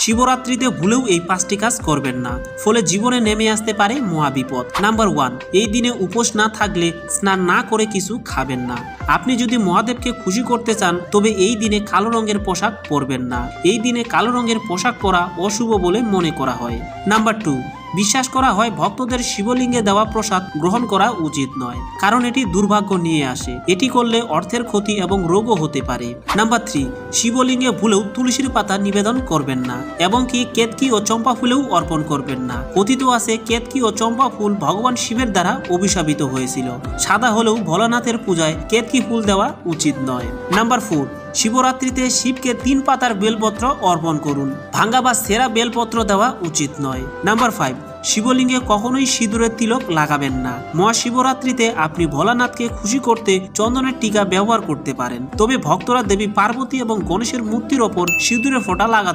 শিবরাত্রিতে ভুলেও এই 5টি কাজ করবেন না, ফলে জীবনে নেমে আসতে পারে মহাবিপদ। নাম্বার 1, এই দিনে উপোস না থাকলে স্নান না করে কিছু খাবেন না। আপনি যদি মহাদেবকে খুশি করতে চান তবে এই দিনে কালো রঙের পোশাক পরবেন না। এই দিনে কালো রঙের পোশাক পরা অশুভ বলে মনে করা হয়। নাম্বার 2, বিশ্বাস করা হয় ভক্তদের শিবলিঙ্গে দেওয়া প্রসাদ গ্রহণ করা উচিত নয়, কারণ এটি দুর্ভাগ্য নিয়ে আসে। এটি করলে অর্থের ক্ষতি এবং রোগও হতে পারে। নাম্বার 3, শিবলিঙ্গে ভুলেও তুলসীর পাতা নিবেদন করবেন না এবং কি কেতকী ও চম্পা ফুলেও অর্পণ করবেন না। কথিত আছে কেতকী ও চম্পা ফুল ভগবান শিবের দ্বারা অভিশাপিত হয়েছিল। সাদা হলেও ভোলানাথের পূজায় কেতকী ফুল দেওয়া উচিত নয়। নাম্বার 4, শিবরাত্রিতে শিবকে 3 পাতার বেলপত্র অর্পণ করুন। ভাঙ্গা বা সেরা বেলপত্র দেওয়া উচিত নয়। নাম্বার 5, শিবলিঙ্গে কখনোই সিঁদুরের তিলক লাগাবেন না। মহাশিবরাত্রিতে আপনি ভোলানাথকে খুশি করতে চন্দনের টিকা ব্যবহার করতে পারেন, তবে ভক্তরা দেবী পার্বতী এবং গণেশের মূর্তির ওপর সিঁদুরের ফোঁটা লাগাতে